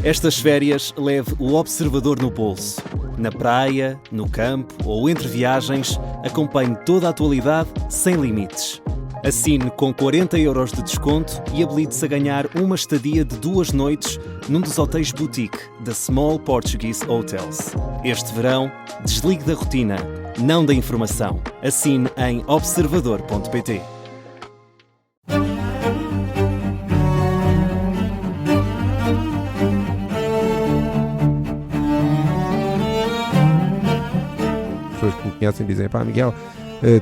Estas férias leve o Observador no bolso. Na praia, no campo ou entre viagens, acompanhe toda a atualidade sem limites. Assine com 40€ de desconto e habilite-se a ganhar uma estadia de 2 noites num dos hotéis boutique da Small Portuguese Hotels. Este verão, desligue da rotina, não da informação. Assine em observador.pt. Pessoas que me conhecem dizem, pá, Miguel,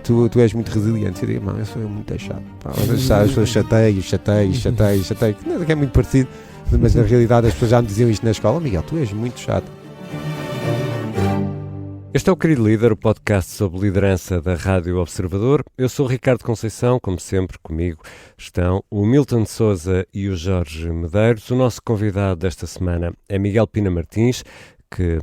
tu és muito resiliente. Eu digo, eu sou muito chato. As pessoas chateiam, que é muito parecido, mas na realidade as pessoas já me diziam isto na escola. Miguel, tu és muito chato. Este é o Querido Líder, o podcast sobre liderança da Rádio Observador. Eu sou o Ricardo Conceição, como sempre comigo estão o Milton Sousa e o Jorge Medeiros. O nosso convidado desta semana é Miguel Pina Martins, que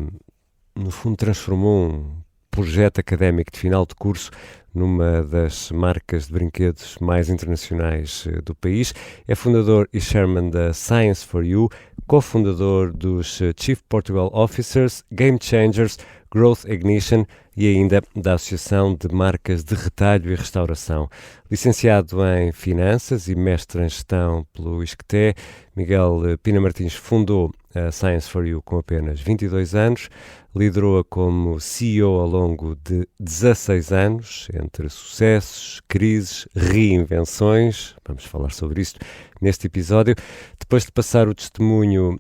no fundo transformou um projeto académico de final de curso numa das marcas de brinquedos mais internacionais do país. É fundador e chairman da Science for You, cofundador dos Chief Portugal Officers, Game Changers, Growth Ignition e ainda da Associação de Marcas de Retalho e Restauração. Licenciado em Finanças e mestre em Gestão pelo ISCTE, Miguel Pina Martins fundou a Science for You com apenas 22 anos, liderou-a como CEO ao longo de 16 anos, entre sucessos, crises, reinvenções. Vamos falar sobre isto neste episódio. Depois de passar o testemunho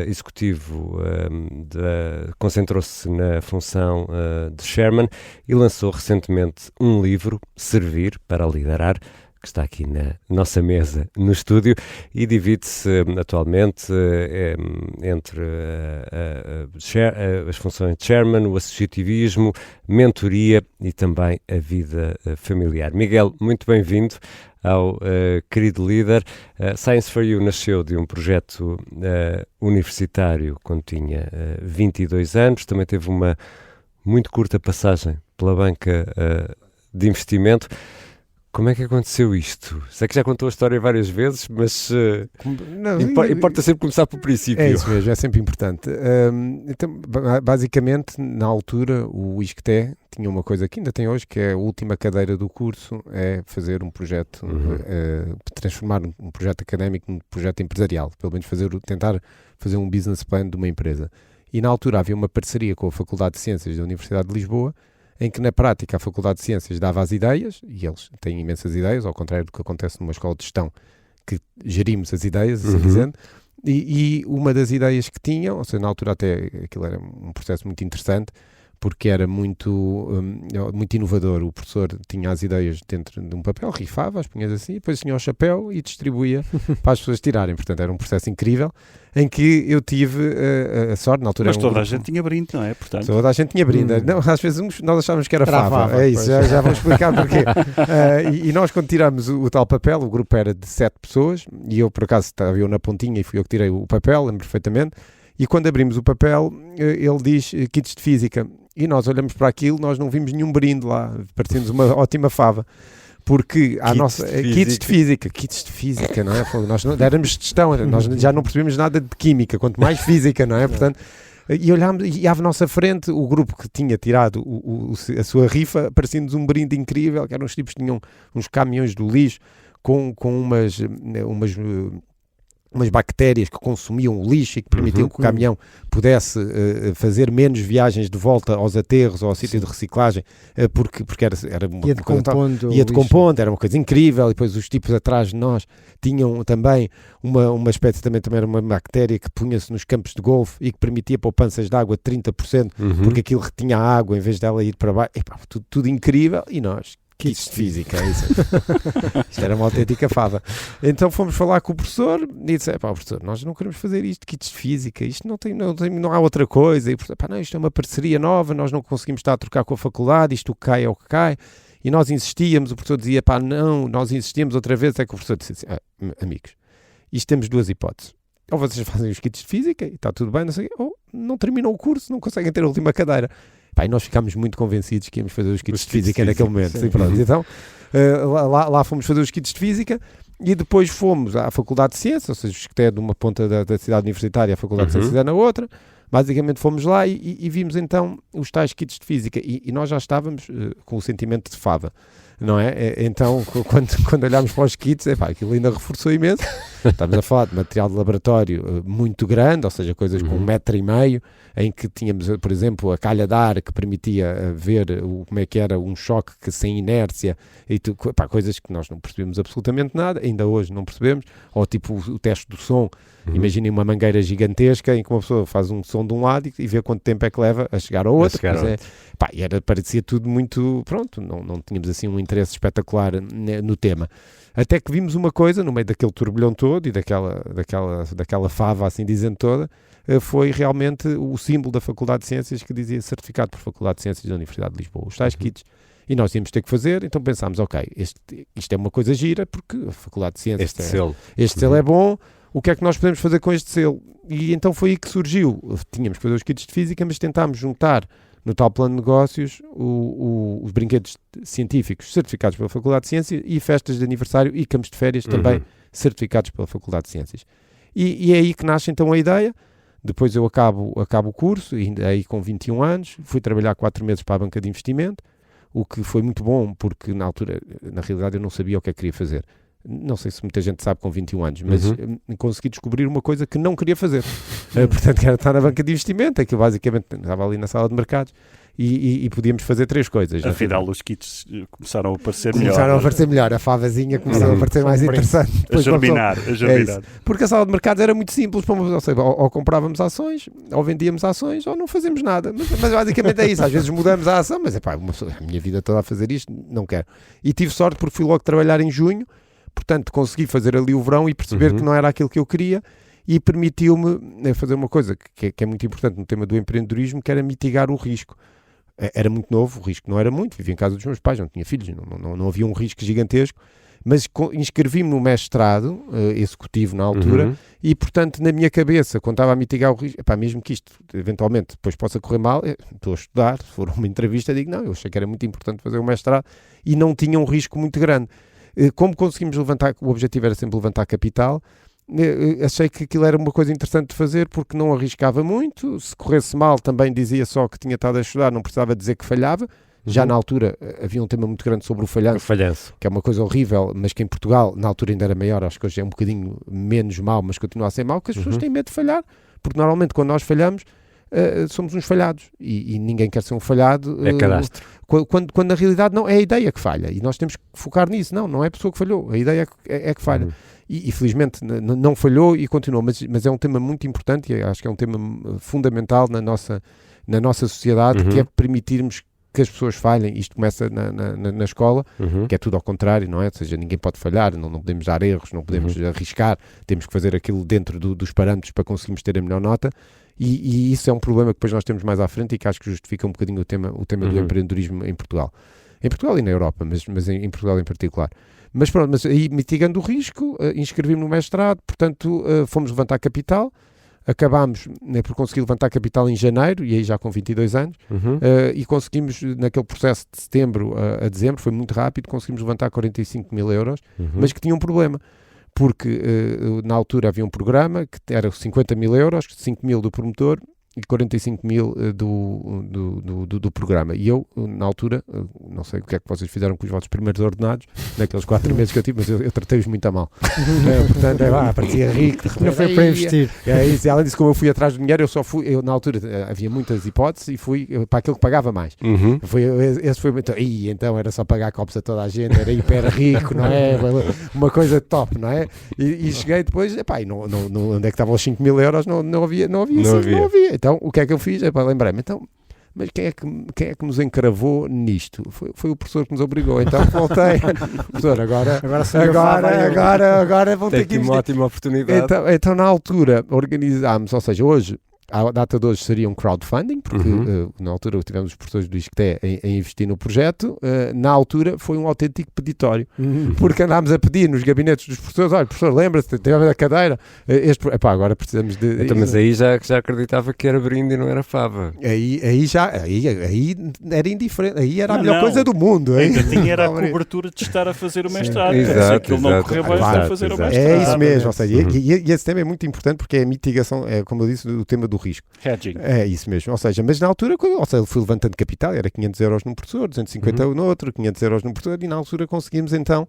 executivo, concentrou-se na função de chairman e lançou recentemente um livro, Servir para Liderar, que está aqui na nossa mesa no estúdio, e divide-se atualmente entre as funções de chairman, o associativismo, mentoria e também a vida familiar. Miguel, muito bem-vindo ao Querido Líder. Science for You nasceu de um projeto universitário quando tinha 22 anos, também teve uma muito curta passagem pela banca de investimento. Como é que aconteceu isto? Sei que já contou a história várias vezes, mas importa sempre começar pelo princípio. É isso mesmo, é sempre importante. Então, basicamente, na altura, o ISCTE tinha uma coisa que ainda tem hoje, que é a última cadeira do curso, é fazer um projeto, transformar um projeto académico num projeto empresarial, pelo menos tentar fazer um business plan de uma empresa. E na altura havia uma parceria com a Faculdade de Ciências da Universidade de Lisboa, em que na prática a Faculdade de Ciências dava as ideias, e eles têm imensas ideias, ao contrário do que acontece numa escola de gestão, que gerimos as ideias, assim dizendo, e uma das ideias que tinham, ou seja, na altura até aquilo era um processo muito interessante, porque era muito inovador. O professor tinha as ideias dentro de um papel, rifava, as punhas assim, depois tinha o chapéu e distribuía para as pessoas tirarem. Portanto, era um processo incrível, em que eu tive a sorte, na altura... Mas toda a gente tinha brinde, não é? Portanto... Toda a gente tinha brinde. Não, às vezes nós achávamos que era fava. É isso, já vamos explicar porquê. E nós, quando tiramos o tal papel, o grupo era de 7 pessoas, e eu, por acaso, estava eu na pontinha e fui eu que tirei o papel, lembro perfeitamente. E quando abrimos o papel, ele diz kits de física. E nós olhamos para aquilo, nós não vimos nenhum brinde lá, parecendo uma ótima fava. Porque kits de física, não é? Nós não éramos de gestão, nós já não percebemos nada de química, quanto mais física, não é? Portanto, e olhámos, e à nossa frente, o grupo que tinha tirado a sua rifa, parecia-nos um brinde incrível, que eram uns tipos que tinham uns caminhões do lixo com umas bactérias que consumiam o lixo e que permitiam que o caminhão pudesse fazer menos viagens de volta aos aterros ou ao sítio de reciclagem, porque era ia decompondo, era uma coisa incrível. E depois os tipos atrás de nós tinham também uma espécie, também era uma bactéria que punha-se nos campos de golfe e que permitia poupanças de água de 30%, porque aquilo retinha a água em vez dela ir para baixo. Tudo incrível. E nós... Kits de física, é isso. Isto era uma autêntica fava. Então fomos falar com o professor e disse, professor, nós não queremos fazer isto, kits de física, isto não há outra coisa. E o professor, não, isto é uma parceria nova, nós não conseguimos estar a trocar com a faculdade, isto cai é o que cai. E nós insistíamos, o professor dizia, não, nós insistíamos outra vez, é que o professor disse assim, amigos, isto temos duas hipóteses. Ou vocês fazem os kits de física e está tudo bem, não sei, ou não terminam o curso, não conseguem ter a última cadeira. E nós ficámos muito convencidos que íamos fazer os kits de física naquele momento. Sim, pronto. Então, lá fomos fazer os kits de física E depois fomos à Faculdade de Ciências, ou seja, que é de uma ponta da cidade universitária, a Faculdade de Ciências é na outra. Basicamente fomos lá e vimos então os tais kits de física e nós já estávamos com o sentimento de fava, não é? Então quando olhámos para os kits, aquilo ainda reforçou imenso. Estávamos a falar de material de laboratório muito grande, ou seja, coisas com 1,5 metro, em que tínhamos, por exemplo, a calha de ar que permitia ver como é que era um choque que sem inércia, e coisas que nós não percebemos absolutamente nada, ainda hoje não percebemos, ou tipo o teste do som. Imaginem uma mangueira gigantesca em que uma pessoa faz um som de um lado e vê quanto tempo é que leva a chegar ao outro. Parecia tudo muito, pronto, não tínhamos assim um interesse espetacular no tema. Até que vimos uma coisa, no meio daquele turbilhão todo e daquela fava, assim dizendo toda, foi realmente o símbolo da Faculdade de Ciências que dizia certificado por Faculdade de Ciências da Universidade de Lisboa, os tais kits. E nós íamos ter que fazer, então pensámos, isto é uma coisa gira, porque a Faculdade de Ciências... Este selo é bom, o que é que nós podemos fazer com este selo? E então foi aí que surgiu. Tínhamos que fazer os kits de física, mas tentámos juntar no tal plano de negócios os brinquedos científicos certificados pela Faculdade de Ciências e festas de aniversário e campos de férias também certificados pela Faculdade de Ciências. E é aí que nasce então a ideia. Depois eu acabo o curso, e aí com 21 anos, fui trabalhar 4 meses para a banca de investimento, o que foi muito bom, porque na altura, na realidade, eu não sabia o que é que queria fazer. Não sei se muita gente sabe com 21 anos, mas consegui descobrir uma coisa que não queria fazer. Portanto, que era estar na banca de investimento, é que eu basicamente estava ali na sala de mercados e podíamos fazer 3 coisas. Afinal, os kits começaram a aparecer melhor. A favazinha começou a aparecer mais interessante. A germinar. Porque a sala de mercados era muito simples, ou seja, ou comprávamos ações, ou vendíamos ações, ou não fazemos nada. Mas basicamente é isso. Às vezes mudamos a ação, mas a minha vida toda a fazer isto, não quero. E tive sorte porque fui logo trabalhar em junho. Portanto, consegui fazer ali o verão e perceber que não era aquilo que eu queria e permitiu-me fazer uma coisa que é muito importante no tema do empreendedorismo, que era mitigar o risco. Era muito novo, o risco não era muito, vivia em casa dos meus pais, não tinha filhos, não havia um risco gigantesco, mas inscrevi-me no mestrado executivo na altura e, portanto, na minha cabeça, quando estava a mitigar o risco, mesmo que isto eventualmente depois possa correr mal, estou a estudar, se for uma entrevista, digo, não, eu achei que era muito importante fazer o mestrado e não tinha um risco muito grande. Como conseguimos levantar, o objetivo era sempre levantar capital, achei que aquilo era uma coisa interessante de fazer porque não arriscava muito, se corresse mal também dizia só que tinha estado a estudar, não precisava dizer que falhava. Já na altura havia um tema muito grande sobre o falhanço, que é uma coisa horrível, mas que em Portugal na altura ainda era maior, acho que hoje é um bocadinho menos mau, mas continua a ser mau, que as pessoas têm medo de falhar, porque normalmente quando nós falhamos somos uns falhados e ninguém quer ser um falhado. É cadastro. Quando na realidade não é a ideia que falha e nós temos que focar nisso. Não é a pessoa que falhou, a ideia é que falha. E felizmente não falhou e continuou, mas é um tema muito importante e acho que é um tema fundamental na nossa sociedade, que é permitirmos que as pessoas falhem. Isto começa na escola, que é tudo ao contrário, não é? Ou seja, ninguém pode falhar, não podemos dar erros, não podemos arriscar, temos que fazer aquilo dentro dos parâmetros para conseguirmos ter a melhor nota. E isso é um problema que depois nós temos mais à frente e que acho que justifica um bocadinho o tema do empreendedorismo em Portugal. Em Portugal e na Europa, mas em Portugal em particular. Mas pronto, mas aí mitigando o risco, inscrevi-me no mestrado, portanto fomos levantar capital, acabámos por conseguir levantar capital em janeiro, e aí já com 22 anos, e conseguimos naquele processo de setembro a dezembro, foi muito rápido, conseguimos levantar 45 mil euros, mas que tinha um problema. Porque na altura havia um programa que era 50 mil euros, 5 mil do promotor e 45 mil do programa. E eu, na altura, não sei o que é que vocês fizeram com os vossos primeiros ordenados, naqueles 4 meses que eu tive, mas eu tratei-os muito a mal. Portanto, parecia rico. Não foi para investir. É isso. E além disso, como eu fui atrás do dinheiro, na altura havia muitas hipóteses e fui para aquilo que pagava mais. Esse foi então era só pagar copos a toda a gente, era hiper rico, não é? Uma coisa top, não é? E cheguei depois, onde é que estavam os 5 mil euros? Não havia. Então, o que é que eu fiz? Lembrei-me, mas quem é que nos encravou nisto? Foi o professor que nos obrigou. Então voltei. Professor, agora vão ter que uma ótima oportunidade. Então, na altura, organizámos, ou seja, hoje à data de hoje seria um crowdfunding, porque na altura tivemos os professores do ISCTE a investir no projeto. Na altura foi um autêntico peditório, porque andámos a pedir nos gabinetes dos professores: olha, professor, lembra-se, teve a cadeira, agora precisamos de... Então, mas aí já acreditava que era brinde e não era fava. Aí era indiferente, aí era a melhor coisa do mundo. Ainda tinha a cobertura de estar a fazer o mestrado. Se aquilo não correr bem, vai fazer o mestrado. É isso mesmo, ou seja, e esse tema é muito importante porque é a mitigação, como eu disse, do tema do risco. Hedging. É isso mesmo, ou seja, mas na altura, ele foi levantando capital, era 500 euros num professor, 250 no outro, 500 euros num professor, e na altura conseguimos então,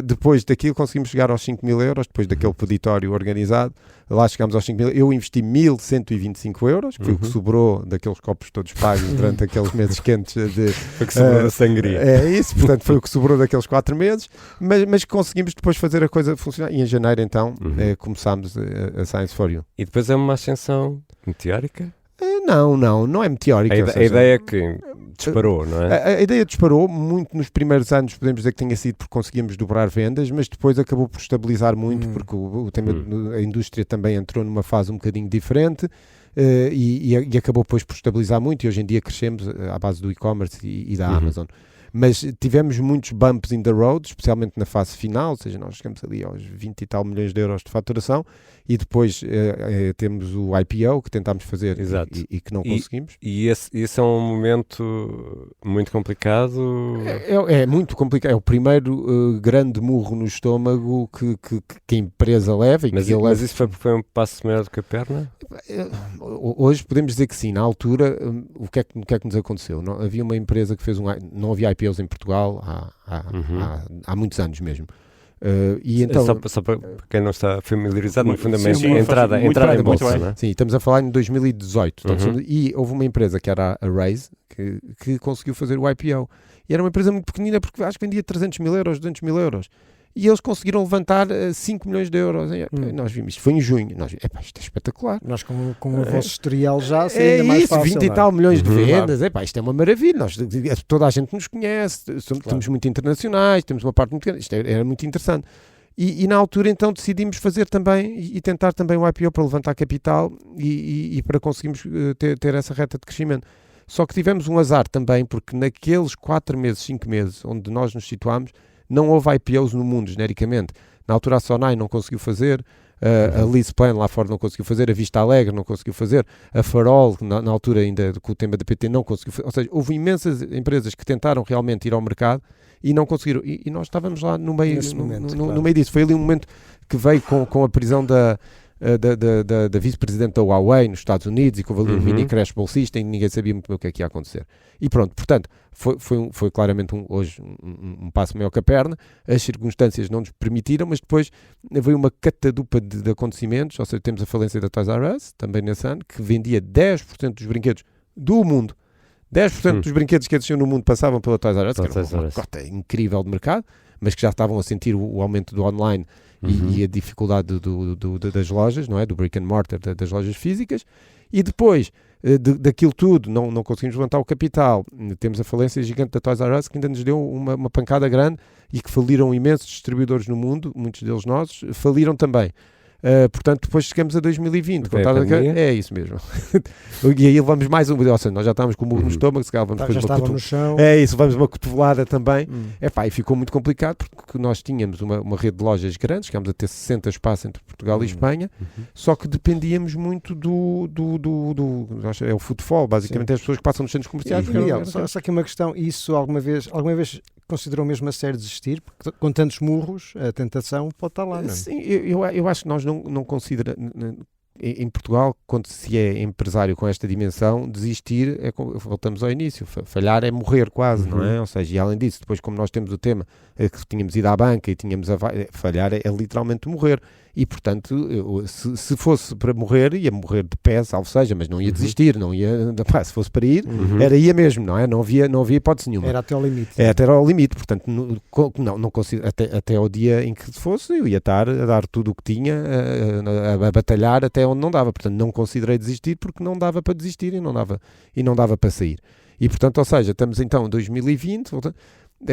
depois daquilo conseguimos chegar aos 5 mil euros, depois daquele peditório organizado, lá chegámos aos 5 mil, eu investi 1.125 euros, que foi o que sobrou daqueles copos todos pagos durante aqueles meses quentes. Foi o que sobrou da sangria. É isso, portanto foi o que sobrou daqueles 4 meses, mas conseguimos depois fazer a coisa funcionar, e em janeiro então começámos a Science for You. E depois é uma ascensão meteórica? Não é meteórica. A ideia que disparou, não é? A ideia disparou muito nos primeiros anos, podemos dizer que tenha sido porque conseguíamos dobrar vendas, mas depois acabou por estabilizar muito, porque o tema a indústria também entrou numa fase um bocadinho diferente. E acabou depois por estabilizar muito, e hoje em dia crescemos à base do e-commerce e da Amazon. Mas tivemos muitos bumps in the road, especialmente na fase final, ou seja, nós chegamos ali aos 20 e tal milhões de euros de faturação, e depois temos o IPO que tentámos fazer e que não conseguimos. E esse é um momento muito complicado? É muito complicado, é o primeiro grande murro no estômago que a empresa leva. Mas isso foi um passo maior do que a perna? Hoje podemos dizer que sim. Na altura, o que é que nos aconteceu? Não, havia uma empresa que fez não havia IPOs em Portugal há muitos anos mesmo. E então, só para quem não está familiarizado, no fundamento, a entrada em bolsa, não é? Sim, estamos a falar em 2018. E houve uma empresa que era a Raise que conseguiu fazer o IPO. E era uma empresa muito pequenina, porque acho que vendia 300 mil euros, 200 mil euros. E eles conseguiram levantar 5 milhões de euros. Nós vimos, isto foi em junho. Isto é espetacular. Nós com o vosso historial já seria ainda mais fácil. 20 e tal milhões de vendas. Isto é uma maravilha. Toda a gente nos conhece. Estamos muito internacionais. Temos uma parte muito grande. Isto era muito interessante. E na altura então decidimos fazer também e tentar também o IPO para levantar capital e para conseguirmos ter essa reta de crescimento. Só que tivemos um azar também, porque naqueles 4 meses, 5 meses onde nós nos situámos, não houve IPOs no mundo, genericamente. Na altura a Sonai não conseguiu fazer, a LeasePlan lá fora não conseguiu fazer, a Vista Alegre não conseguiu fazer, a Farol, na altura ainda com o tema da PT, não conseguiu fazer. Ou seja, houve imensas empresas que tentaram realmente ir ao mercado e não conseguiram. E nós estávamos lá no meio, no meio disso. Foi ali um momento que veio com a prisão da vice-presidente da Huawei nos Estados Unidos, e que houve ali um mini crash bolsista e ninguém sabia muito bem o que é que ia acontecer. E pronto, portanto, foi claramente hoje um passo maior que a perna. As circunstâncias não nos permitiram, mas depois veio uma catadupa de acontecimentos. Ou seja, temos a falência da Toys R Us, também nesse ano, que vendia 10% dos brinquedos do mundo. 10% dos brinquedos que existiam no mundo passavam pela Toys R Us, que era uma cota incrível de mercado, mas que já estavam a sentir o aumento do online e a dificuldade das lojas, não é? Do brick and mortar, das lojas físicas. E depois daquilo tudo, não conseguimos levantar o capital. Temos a falência gigante da Toys R Us, que ainda nos deu uma pancada grande, e que faliram imensos distribuidores no mundo, muitos deles nossos, faliram também. Portanto, depois chegamos a 2020. É isso mesmo. E aí levamos mais um. Ou seja, nós já estávamos com o murro no estômago, já estava no chão. É isso, levamos uma cotovelada também. E ficou muito complicado, porque nós tínhamos uma rede de lojas grandes, chegámos a ter 60 espaços entre Portugal e Espanha, só que dependíamos muito é o footfall, basicamente, as pessoas que passam nos centros comerciais. Só aqui uma questão: isso alguma vez considerou mesmo a sério desistir? Porque com tantos murros, a tentação pode estar lá, não é? Sim, eu acho que nós não considera em Portugal, quando se é empresário com esta dimensão, desistir voltamos ao início, falhar é morrer quase, não é? Ou seja, e além disso, depois como nós temos o tema que tínhamos ido à banca e tínhamos falhar é literalmente morrer. E portanto, se fosse para morrer, ia morrer de pé, salvo seja, mas não ia desistir, não ia, se fosse para ir, ia mesmo, não é? Não havia hipótese nenhuma. Era até ao limite. Até ao limite, portanto, não consigo, até ao dia em que fosse, eu ia estar a dar tudo o que tinha, a batalhar até onde não dava. Portanto, não considerei desistir, porque não dava para desistir e não dava para sair. E portanto, ou seja, estamos então em 2020,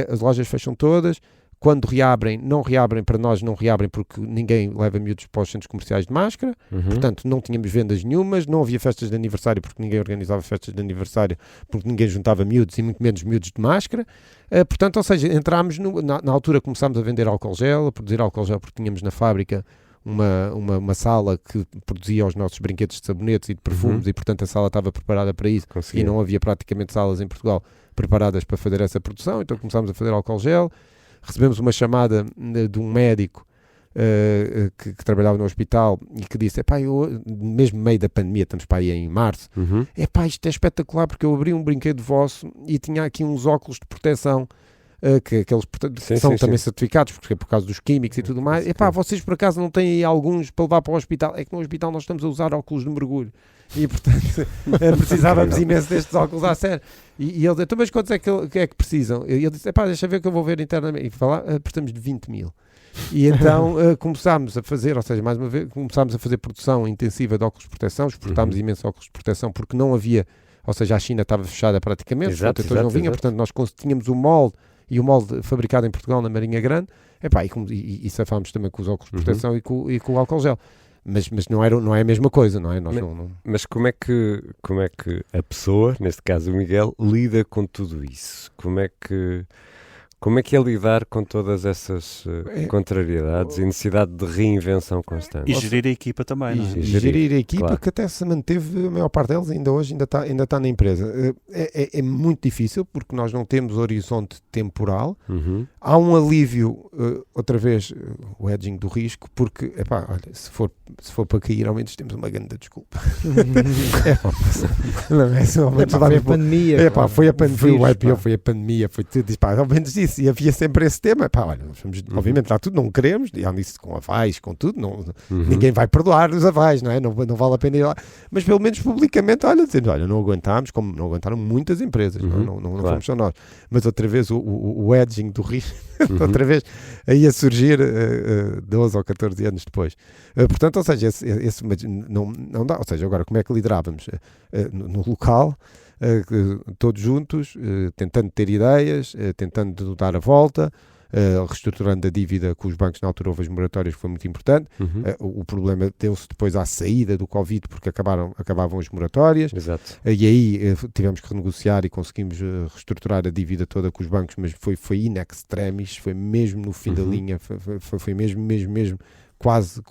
as lojas fecham todas. quando reabrem, não reabrem para nós, não reabrem porque ninguém leva miúdos para os centros comerciais de máscara, portanto não tínhamos vendas nenhumas, não havia festas de aniversário porque ninguém organizava festas de aniversário, porque ninguém juntava miúdos e muito menos miúdos de máscara, portanto, ou seja, entrámos, na altura começámos a vender álcool gel, a produzir álcool gel porque tínhamos na fábrica uma sala que produzia os nossos brinquedos de sabonetes e de perfumes e portanto a sala estava preparada para isso e não havia praticamente salas em Portugal preparadas para fazer essa produção, então começámos a fazer álcool gel, recebemos uma chamada de um médico que trabalhava no hospital e que disse, mesmo no meio da pandemia, estamos para aí em março, isto é espetacular porque eu abri um brinquedo vosso e tinha aqui uns óculos de proteção que aqueles são também certificados porque é por causa dos químicos e tudo mais. Vocês por acaso não têm aí alguns para levar para o hospital? É que no hospital nós estamos a usar óculos de mergulho e portanto precisávamos imenso destes óculos a sério. E ele disse, então mas quantos é que precisam? E ele disse, deixa ver que eu vou ver internamente. E falar, precisamos de 20 mil. E então começámos a fazer, ou seja, mais uma vez, começámos a fazer produção intensiva de óculos de proteção, exportámos imenso óculos de proteção porque não havia, ou seja, a China estava fechada praticamente, os protetores não vinham, portanto nós tínhamos o molde e o molde fabricado em Portugal na Marinha Grande, e safámos também com os óculos de proteção e com o álcool gel. Mas não é a mesma coisa, não é? Mas como é que a pessoa, neste caso o Miguel, lida com tudo isso? Como é que é lidar com todas essas contrariedades e necessidade de reinvenção constante? E gerir a equipa também, não é? E gerir a equipa, claro. Que até se manteve, a maior parte deles ainda hoje ainda está na empresa. É muito difícil porque nós não temos horizonte temporal. Há um alívio, outra vez, o hedging do risco, porque, olha, se for para cair, ao menos temos uma grande desculpa. Foi a pandemia. Foi a pandemia, o IPO foi a pandemia, foi tudo, ao menos isso. E havia sempre esse tema, olha, nós vamos, obviamente lá tudo, não queremos, e nisso com avais, com tudo, ninguém vai perdoar os avais, não é? Não vale a pena ir lá, mas pelo menos publicamente, dizendo, não aguentámos, como não aguentaram muitas empresas, não claro. Fomos só nós, mas outra vez o edging do risco, outra vez aí a surgir 12 ou 14 anos depois. Portanto, ou seja, esse não dá, ou seja, agora como é que liderávamos? No local, todos juntos, tentando ter ideias, tentando dar a volta, reestruturando a dívida com os bancos. Na altura houve as moratórias, que foi muito importante. O problema deu-se depois à saída do Covid, porque acabavam as moratórias. Exato. E aí tivemos que renegociar e conseguimos reestruturar a dívida toda com os bancos, mas foi in extremis, foi mesmo no fim da linha, foi mesmo quase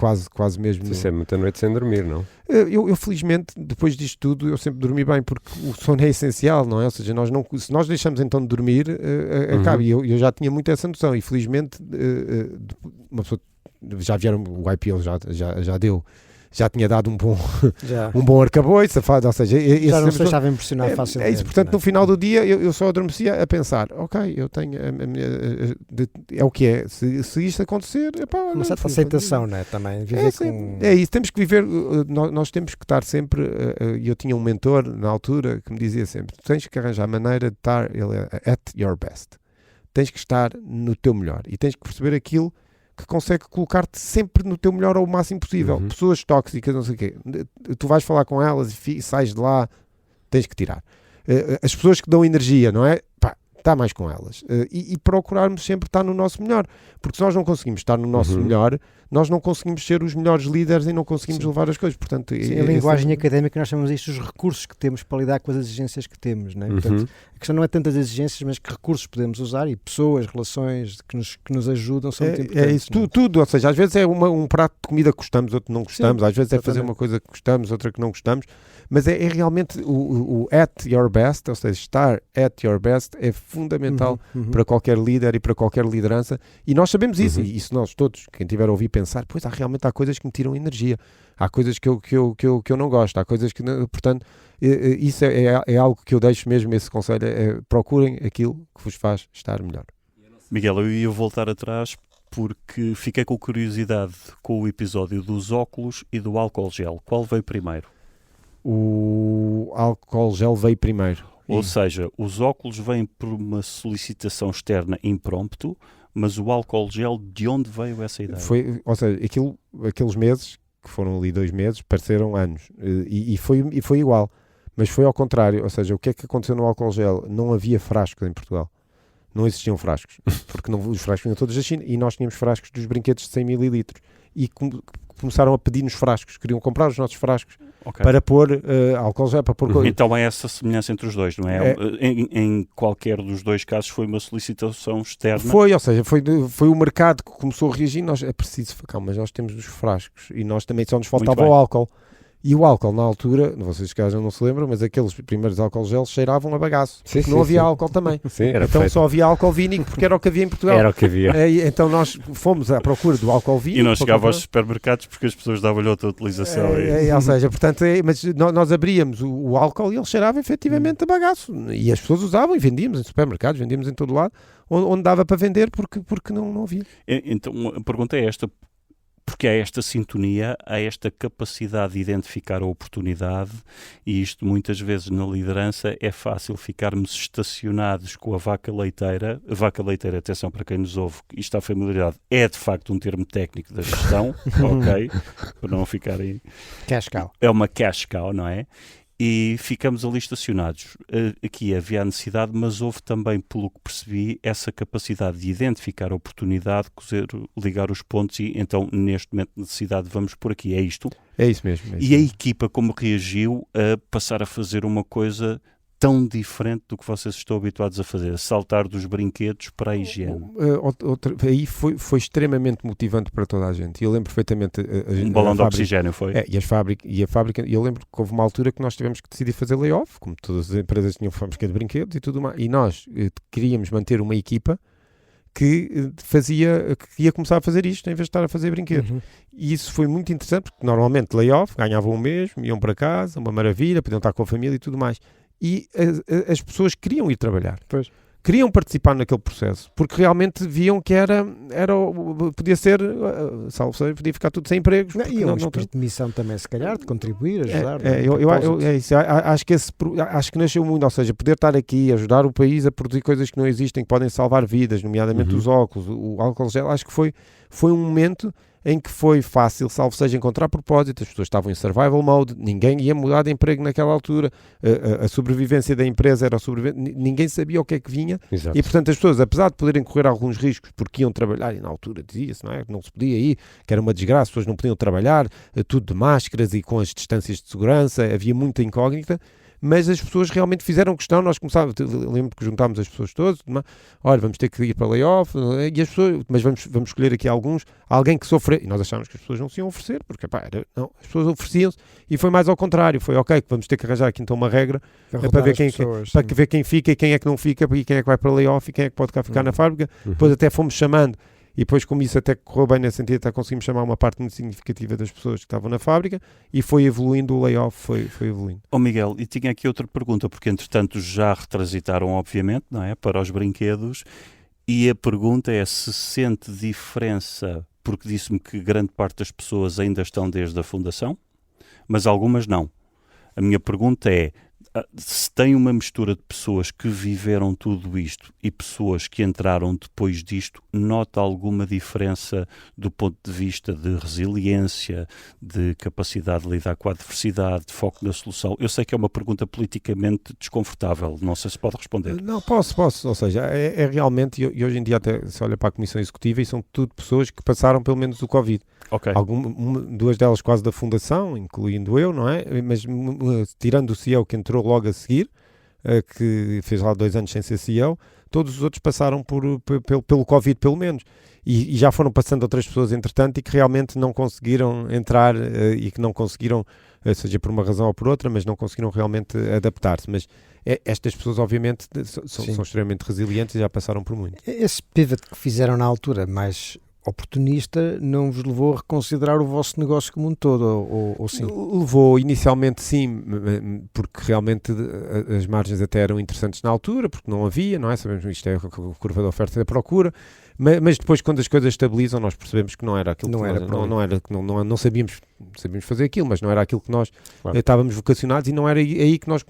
mesmo. Isso é muita noite sem dormir, não? Eu felizmente, depois disto tudo, eu sempre dormi bem, porque o sono é essencial, não é? Ou seja, se nós deixamos então de dormir, acaba. E eu já tinha muito essa noção, e felizmente uma pessoa, já vieram, o IPO já deu, já tinha dado um bom arcabouço, ou seja... Já não se estava a impressionar facilmente. É isso, portanto, no final do dia, eu só adormecia a pensar, eu tenho é o que é, se isto acontecer... Uma certa aceitação, não é? Também, viver com... É isso, temos que viver, nós temos que estar sempre, eu tinha um mentor na altura que me dizia sempre, tu tens que arranjar a maneira de estar at your best. Tens que estar no teu melhor e tens que perceber aquilo que consegue colocar-te sempre no teu melhor ao máximo possível. Pessoas tóxicas, não sei o quê, tu vais falar com elas e sais de lá, tens que tirar. As pessoas que dão energia, não é? Está mais com elas. E procurarmos sempre estar no nosso melhor. Porque se nós não conseguimos estar no nosso melhor, nós não conseguimos ser os melhores líderes e não conseguimos levar as coisas. Portanto, a linguagem académica, nós chamamos isto os recursos que temos para lidar com as exigências que temos. Não é? Portanto, a questão não é tantas exigências, mas que recursos podemos usar e pessoas, relações que nos ajudam são muito importantes. É isso, tudo. Ou seja, às vezes é um prato de comida que gostamos, outro não gostamos. Às vezes é fazer uma coisa que gostamos, outra que não gostamos. Mas é realmente o at your best, ou seja, estar at your best é fundamental para qualquer líder e para qualquer liderança. E nós sabemos isso, e isso nós todos, quem tiver a ouvir pensar, pois realmente há coisas que me tiram energia, há coisas que eu não gosto, há coisas que, portanto, isso é algo que eu deixo mesmo, esse conselho, procurem aquilo que vos faz estar melhor. Miguel, eu ia voltar atrás porque fiquei com curiosidade com o episódio dos óculos e do álcool gel. Qual veio primeiro? O álcool gel veio primeiro. Ou seja, os óculos vêm por uma solicitação externa impromptu, mas o álcool gel, de onde veio essa ideia? Ou seja, aqueles meses, que foram ali 2 meses, pareceram anos. E foi igual. Mas foi ao contrário. Ou seja, o que é que aconteceu no álcool gel? Não havia frascos em Portugal. não existiam frascos, porque os frascos vinham todos da China, e nós tínhamos frascos dos brinquedos de 100 ml. E começaram a pedir-nos frascos, queriam comprar os nossos frascos para pôr álcool gel, para pôr... Então é essa semelhança entre os dois, não é? Em qualquer dos dois casos foi uma solicitação externa? Foi, ou seja, foi o mercado que começou a reagir. Nós, é preciso, mas nós temos os frascos e nós também só nos faltava o álcool. E o álcool, na altura, vocês que já não se lembram, mas aqueles primeiros álcool gel cheiravam a bagaço. Sim, não havia álcool também. Sim, era então só havia álcool vínico, porque era o que havia em Portugal. Era o que havia. Então nós fomos à procura do álcool vínico. E não chegava aos supermercados porque as pessoas davam-lhe outra utilização. Ou seja, portanto, mas nós abríamos o álcool e ele cheirava efetivamente a bagaço. E as pessoas usavam e vendíamos em supermercados, vendíamos em todo lado, onde dava para vender porque não havia. Então a pergunta é esta. Porque há esta sintonia, há esta capacidade de identificar a oportunidade, e isto muitas vezes na liderança é fácil ficarmos estacionados com a vaca leiteira. A vaca leiteira, atenção para quem nos ouve, isto está familiaridade, é de facto um termo técnico da gestão, ok? Para não ficarem... Cash cow. É uma cash cow, não é? E ficamos ali estacionados. Aqui havia a necessidade, mas houve também, pelo que percebi, essa capacidade de identificar a oportunidade, ligar os pontos e então, neste momento de necessidade, vamos por aqui. É isto? É isso mesmo. E a equipa como reagiu a passar a fazer uma coisa tão diferente do que vocês estão habituados a fazer, saltar dos brinquedos para a higiene? Aí foi extremamente motivante para toda a gente. Eu lembro perfeitamente... Um balão de oxigênio foi? E a fábrica, eu lembro que houve uma altura que nós tivemos que decidir fazer layoff, como todas as empresas tinham fábrica de brinquedos e tudo mais, e nós queríamos manter uma equipa que ia começar a fazer isto em vez de estar a fazer brinquedos. E isso foi muito interessante, porque normalmente layoff, ganhavam um mês, iam para casa, uma maravilha, podiam estar com a família e tudo mais. E as pessoas queriam ir trabalhar, queriam participar naquele processo, porque realmente viam que podia ser, podia ficar tudo sem empregos. E um espírito de missão também, se calhar, de contribuir, ajudar. Acho que nasceu muito, ou seja, poder estar aqui, ajudar o país a produzir coisas que não existem, que podem salvar vidas, nomeadamente os óculos, o álcool gel. Acho que foi um momento em que foi fácil, salvo seja, encontrar propósito. As pessoas estavam em survival mode, ninguém ia mudar de emprego naquela altura, a sobrevivência da empresa era ninguém sabia o que é que vinha. Exato. E portanto as pessoas, apesar de poderem correr alguns riscos porque iam trabalhar, e na altura dizia-se, não se podia ir, que era uma desgraça, as pessoas não podiam trabalhar, tudo de máscaras e com as distâncias de segurança, havia muita incógnita. Mas as pessoas realmente fizeram questão. Nós começávamos, lembro que juntámos as pessoas todas, olha, vamos ter que ir para layoff, e as pessoas, mas vamos escolher aqui alguém que sofre, e nós achávamos que as pessoas não se iam oferecer, porque as pessoas ofereciam-se, e foi mais ao contrário, foi ok, que vamos ter que arranjar aqui então uma regra para ver ver quem fica e quem é que não fica, e quem é que vai para layoff e quem é que pode cá ficar na fábrica. Depois até fomos chamando. E depois, como isso até correu bem nesse sentido, até conseguimos chamar uma parte muito significativa das pessoas que estavam na fábrica, e foi evoluindo, o layoff foi evoluindo. Miguel, e tinha aqui outra pergunta, porque entretanto já retransitaram, obviamente, não é, para os brinquedos, e a pergunta é se sente diferença, porque disse-me que grande parte das pessoas ainda estão desde a fundação, mas algumas não. A minha pergunta é, se tem uma mistura de pessoas que viveram tudo isto e pessoas que entraram depois disto, nota alguma diferença do ponto de vista de resiliência, de capacidade de lidar com a adversidade, de foco na solução? Eu sei que é uma pergunta politicamente desconfortável, não sei se pode responder. Não, posso, ou seja, é realmente, e hoje em dia até se olha para a Comissão Executiva e são tudo pessoas que passaram pelo menos o Covid. Okay. Duas delas quase da fundação, incluindo eu, não é? Mas tirando o CEO que entrou logo a seguir, que fez lá 2 anos sem ser CEO, todos os outros passaram pelo Covid pelo menos. E já foram passando outras pessoas entretanto e que realmente não conseguiram entrar e que não conseguiram, seja por uma razão ou por outra, mas não conseguiram realmente adaptar-se. Mas estas pessoas obviamente são extremamente resilientes e já passaram por muito. Esse pivot que fizeram na altura, mais oportunista, não vos levou a reconsiderar o vosso negócio como um todo, ou sim? Levou inicialmente sim, porque realmente as margens até eram interessantes na altura, porque não havia, não é? Sabemos que isto é a curva da oferta e da procura, mas depois quando as coisas estabilizam nós percebemos que não era aquilo não sabíamos sabíamos fazer aquilo, mas não era aquilo que nós estávamos vocacionados e não era aí que nós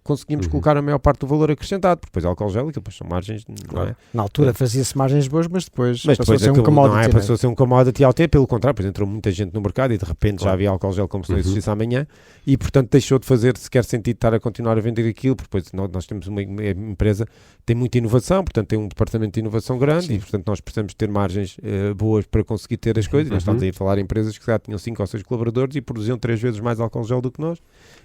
conseguimos colocar a maior parte do valor acrescentado, porque depois álcool gel, depois são margens, não é? Na altura fazia-se margens boas, mas depois passou a ser um commodity. Não é? Passou a ser um commodity ao tempo, pelo contrário, depois entrou muita gente no mercado e de repente já havia álcool gel como se não existisse amanhã e portanto deixou de fazer sequer sentido estar a continuar a vender aquilo, porque depois nós temos uma empresa que tem muita inovação, portanto tem um departamento de inovação grande e portanto nós precisamos ter margens boas para conseguir ter as coisas. Nós estamos aí a falar em empresas que já tinham 5 ou 6 colaboradores e produziam 3 vezes mais álcool gel do que nós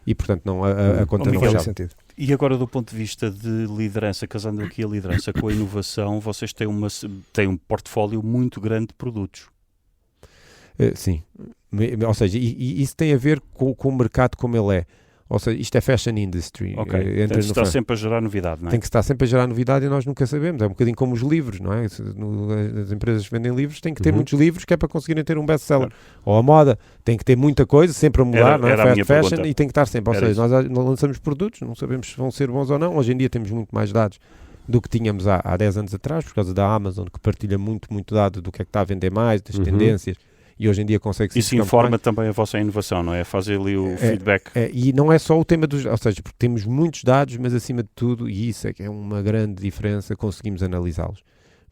e portanto não, a conta não faz sentido. E agora, do ponto de vista de liderança, casando aqui a liderança com a inovação, vocês têm um portfólio muito grande de produtos. Sim, ou seja, e isso tem a ver com o mercado como ele é. Ou seja, isto é fashion industry. Tem que estar sempre a gerar novidade, não é? Tem que estar sempre a gerar novidade e nós nunca sabemos. É um bocadinho como os livros, não é? As empresas que vendem livros têm que ter muitos livros que é para conseguirem ter um best-seller. Ou a moda tem que ter muita coisa, sempre a mudar, não é? Fast fashion pergunta. E tem que estar sempre. Ou seja, nós lançamos produtos, não sabemos se vão ser bons ou não. Hoje em dia temos muito mais dados do que tínhamos há 10 anos atrás, por causa da Amazon, que partilha muito dado do que é que está a vender mais, das tendências. E hoje em dia consegue-se... Isso informa também a vossa inovação, não é? Fazer ali o feedback. E não é só o tema dos... Ou seja, porque temos muitos dados, mas acima de tudo, e isso é que é uma grande diferença, conseguimos analisá-los.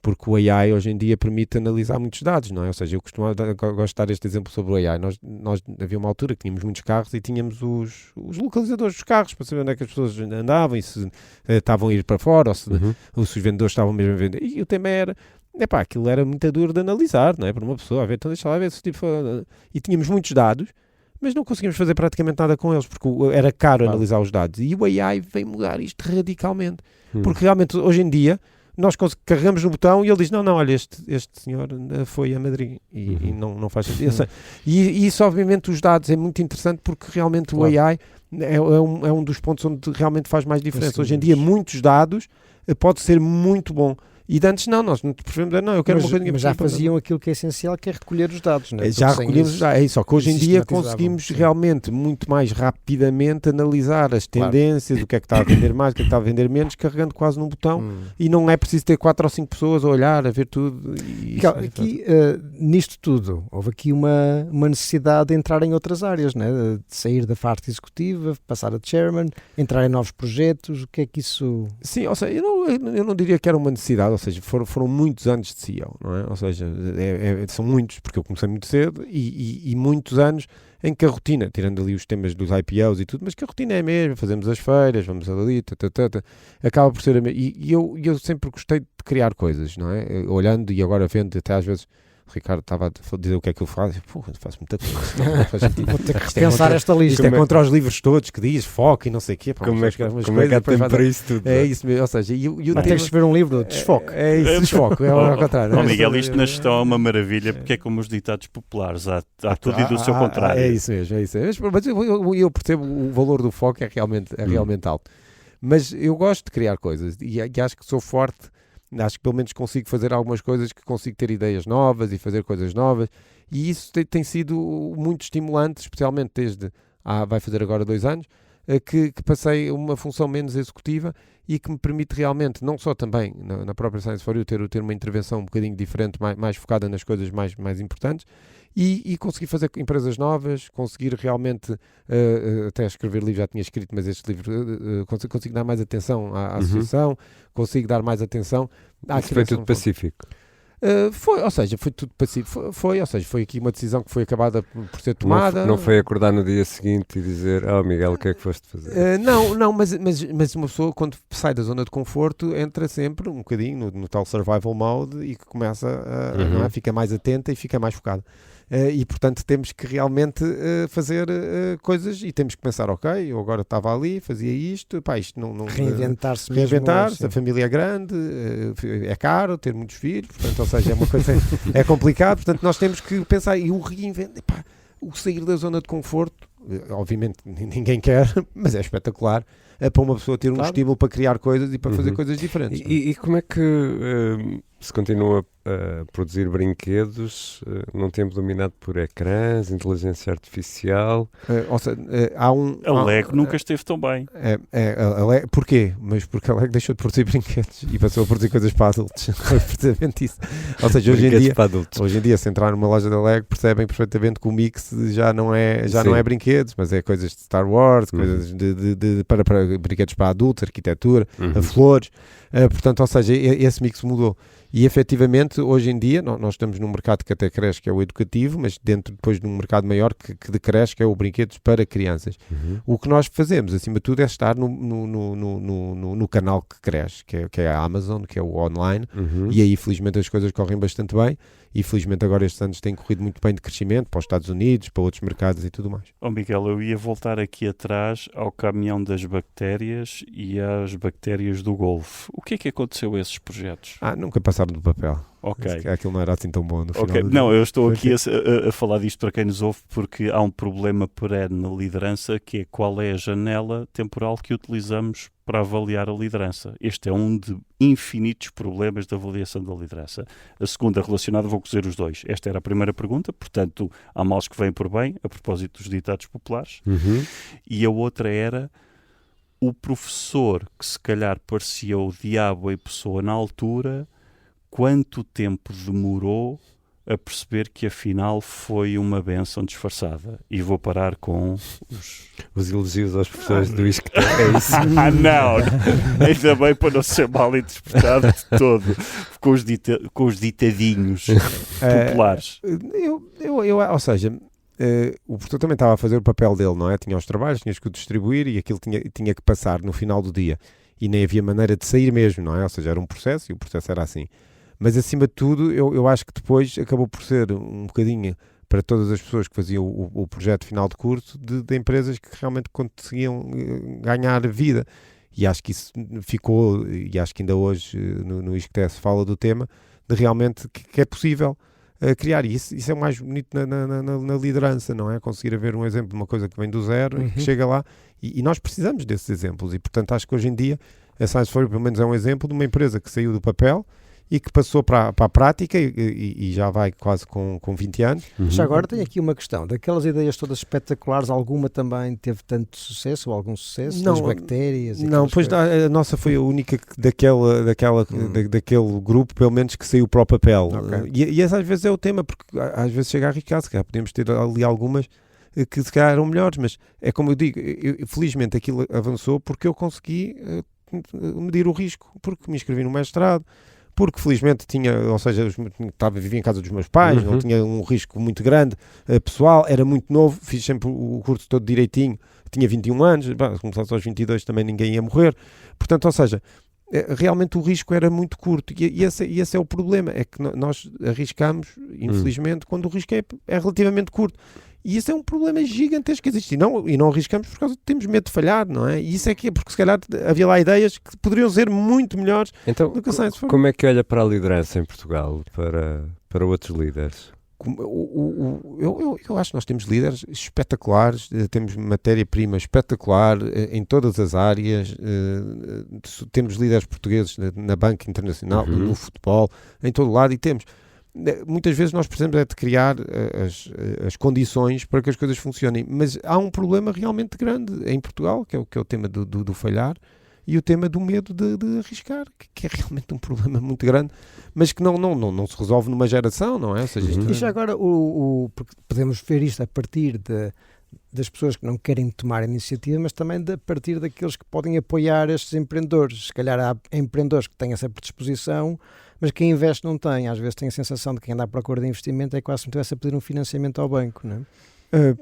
Porque o AI hoje em dia permite analisar muitos dados, não é? Ou seja, eu gosto de dar este exemplo sobre o AI. Nós havia uma altura que tínhamos muitos carros e tínhamos os localizadores dos carros para saber onde é que as pessoas andavam e se estavam a ir para fora ou se os vendedores estavam mesmo a vender. E o tema era... aquilo era muito duro de analisar, não é? Para uma pessoa, a ver, então deixa lá ver se tipo... E tínhamos muitos dados, mas não conseguimos fazer praticamente nada com eles, porque era caro analisar os dados. E o AI vem mudar isto radicalmente. Porque realmente, hoje em dia, nós carregamos no botão e ele diz, não, olha, este senhor foi a Madrid. E não faz sentido. E isso, obviamente, os dados é muito interessante, porque realmente o AI é um dos pontos onde realmente faz mais diferença. Hoje em dia, muitos dados pode ser muito bom. E de antes nós não preferimos dizer, eu quero uma coisa... Mas já faziam aquilo que é essencial, que é recolher os dados, não é? Já recolhemos, só que hoje em dia conseguimos realmente, muito mais rapidamente, analisar as tendências, o que é que está a vender mais, o que é que está a vender menos, carregando quase num botão, e não é preciso ter 4 ou 5 pessoas a olhar, a ver tudo. Aqui, nisto tudo, houve aqui uma necessidade de entrar em outras áreas, não é? De sair da parte executiva, passar a chairman, entrar em novos projetos, o que é que isso... Sim, ou seja, eu não diria que era uma necessidade, ou seja, foram muitos anos de CEO, não é? Ou seja, são muitos, porque eu comecei muito cedo e muitos anos em que a rotina, tirando ali os temas dos IPOs e tudo, mas que a rotina é a mesma, fazemos as feiras, vamos ali, acaba por ser a mesma. E eu sempre gostei de criar coisas, não é? Olhando e agora vendo, até às vezes o Ricardo estava a dizer o que é que eu faço. Porra, faço muita coisa. Faz sentido. Vou ter que repensar esta lista. Isto é contra os livros todos que diz foco e não sei o quê. Como é que há tempo para isso tudo? É isso mesmo. Ou seja, mas tens de escrever um livro de desfoque. É isso, desfoco. É ao contrário. Miguel, isto na gestão é uma maravilha, porque é como os ditados populares. Há tudo e do seu contrário. É isso mesmo. Mas eu percebo o valor do foco é realmente alto. Mas eu gosto de criar coisas e acho que sou forte. Acho que pelo menos consigo fazer algumas coisas, que consigo ter ideias novas e fazer coisas novas, e isso tem sido muito estimulante, especialmente desde, vai fazer agora 2 anos, que passei uma função menos executiva e que me permite realmente, não só também na própria Science for You, ter uma intervenção um bocadinho diferente, mais focada nas coisas mais importantes, e conseguir fazer empresas novas, conseguir realmente, até escrever livros já tinha escrito, mas este livro consigo dar mais atenção à associação, consigo dar mais atenção à Isso foi tudo pacífico. Foi tudo pacífico. Foi aqui uma decisão que foi acabada por ser tomada. Não foi acordar no dia seguinte e dizer, Miguel, o que é que foste fazer? Não, mas uma pessoa, quando sai da zona de conforto, entra sempre um bocadinho no tal survival mode e que começa a fica mais atenta e fica mais focada. E portanto temos que realmente fazer coisas e temos que pensar, eu agora estava ali, fazia isto, isto não reinventar-se, a família é grande, é caro ter muitos filhos, portanto, ou seja, é uma coisa é complicado, portanto nós temos que pensar e o reinventar, o sair da zona de conforto, obviamente ninguém quer, mas é espetacular. Para uma pessoa ter um estímulo para criar coisas e para fazer coisas diferentes. E como é que se continua a produzir brinquedos num tempo dominado por ecrãs, inteligência artificial. A Lego nunca esteve tão bem. Porquê? Mas porque a Lego deixou de produzir brinquedos e passou a produzir coisas para adultos. Foi precisamente isso. Ou seja, hoje em dia, se entrar numa loja da Lego, percebem perfeitamente que o mix já não é brinquedos, mas é coisas de Star Wars, coisas para brinquedos para adultos, arquitetura, flores. Portanto, ou seja, esse mix mudou. E efetivamente, hoje em dia, nós estamos num mercado que até cresce, que é o educativo, mas dentro depois de um mercado maior que decresce, que é o brinquedos para crianças. O que nós fazemos, acima de tudo, é estar no canal que cresce, que é a Amazon, que é o online, e aí felizmente as coisas correm bastante bem, e felizmente agora estes anos têm corrido muito bem de crescimento para os Estados Unidos, para outros mercados e tudo mais. Miguel, eu ia voltar aqui atrás ao caminhão das bactérias e às bactérias do Golfo. O que é que aconteceu a esses projetos? Nunca passaram do papel. Ok. Aquilo não era assim tão bom no final do dia. Não, eu estou aqui a falar disto para quem nos ouve porque há um problema perene na liderança, que é qual é a janela temporal que utilizamos para avaliar a liderança. Este é um de infinitos problemas de avaliação da liderança. A segunda relacionada, vou cozer os dois. Esta era a primeira pergunta, portanto, há males que vêm por bem, a propósito dos ditados populares. E a outra era o professor que se calhar parecia o diabo em pessoa na altura, quanto tempo demorou a perceber que afinal foi uma bênção disfarçada? E vou parar com os elogios aos professores do ISCTE. É isso? Não, ainda bem para não ser mal interpretado de todo, com os ditadinhos populares. Ou seja, o professor também estava a fazer o papel dele, não é? Tinha os trabalhos, tinhas que o distribuir e aquilo tinha que passar no final do dia. E nem havia maneira de sair mesmo, não é? Ou seja, era um processo e o processo era assim. Mas, acima de tudo, eu acho que depois acabou por ser um bocadinho para todas as pessoas que faziam o projeto final de curso de empresas que realmente conseguiam ganhar vida. E acho que isso ficou, e acho que ainda hoje no ISCTE se fala do tema, de realmente que é possível criar. E isso é o mais bonito na liderança, não é? Conseguir haver um exemplo de uma coisa que vem do zero e que chega lá. E nós precisamos desses exemplos. E, portanto, acho que hoje em dia a Science4You, pelo menos, é um exemplo de uma empresa que saiu do papel e que passou para a prática e já vai quase com 20 anos. Já agora tenho aqui uma questão. Daquelas ideias todas espetaculares, alguma também teve tanto sucesso ou algum sucesso? Não, das bactérias? Não, pois a nossa foi a única daquele grupo, pelo menos, que saiu para o papel. Okay. E às vezes é o tema, porque às vezes chega a arriscar, se calhar podemos ter ali algumas que se calhar eram melhores, mas é como eu digo, felizmente aquilo avançou porque eu consegui medir o risco, porque me inscrevi no mestrado, porque felizmente vivia em casa dos meus pais, não tinha um risco muito grande pessoal, era muito novo, fiz sempre o curso todo direitinho, tinha 21 anos, se começasse aos 22 também ninguém ia morrer, portanto, ou seja, realmente o risco era muito curto e esse é o problema, é que nós arriscamos, infelizmente, quando o risco é relativamente curto. E isso é um problema gigantesco que existe. E não arriscamos por causa de temos medo de falhar, não é? E isso é que é porque se calhar havia lá ideias que poderiam ser muito melhores do que a Science4You. Como é que olha para a liderança em Portugal, para outros líderes? Eu acho que nós temos líderes espetaculares, temos matéria-prima espetacular em todas as áreas, temos líderes portugueses na banca internacional, no futebol, em todo lado, e temos. Muitas vezes nós precisamos de criar as condições para que as coisas funcionem, mas há um problema realmente grande em Portugal, que é o tema do falhar e o tema do medo de arriscar, que é realmente um problema muito grande, mas que não se resolve numa geração, não é? Ou seja, E já agora, porque podemos ver isto a partir das pessoas que não querem tomar a iniciativa, mas também a partir daqueles que podem apoiar estes empreendedores. Se calhar há empreendedores que têm essa predisposição, mas quem investe não tem. Às vezes tem a sensação de que quem anda à procura de investimento é quase como se estivesse a pedir um financiamento ao banco, não é?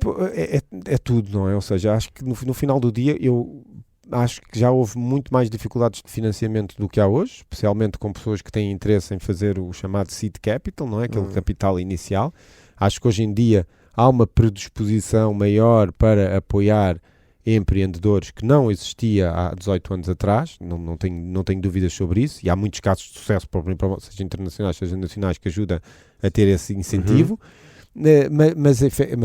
É tudo, não é? Ou seja, acho que no final do dia eu acho que já houve muito mais dificuldades de financiamento do que há hoje, especialmente com pessoas que têm interesse em fazer o chamado seed capital, não é? Aquele capital inicial. Acho que hoje em dia há uma predisposição maior para apoiar empreendedores que não existia há 18 anos atrás, não tenho dúvidas sobre isso, e há muitos casos de sucesso, seja internacionais, seja nacionais, que ajudam a ter esse incentivo, mas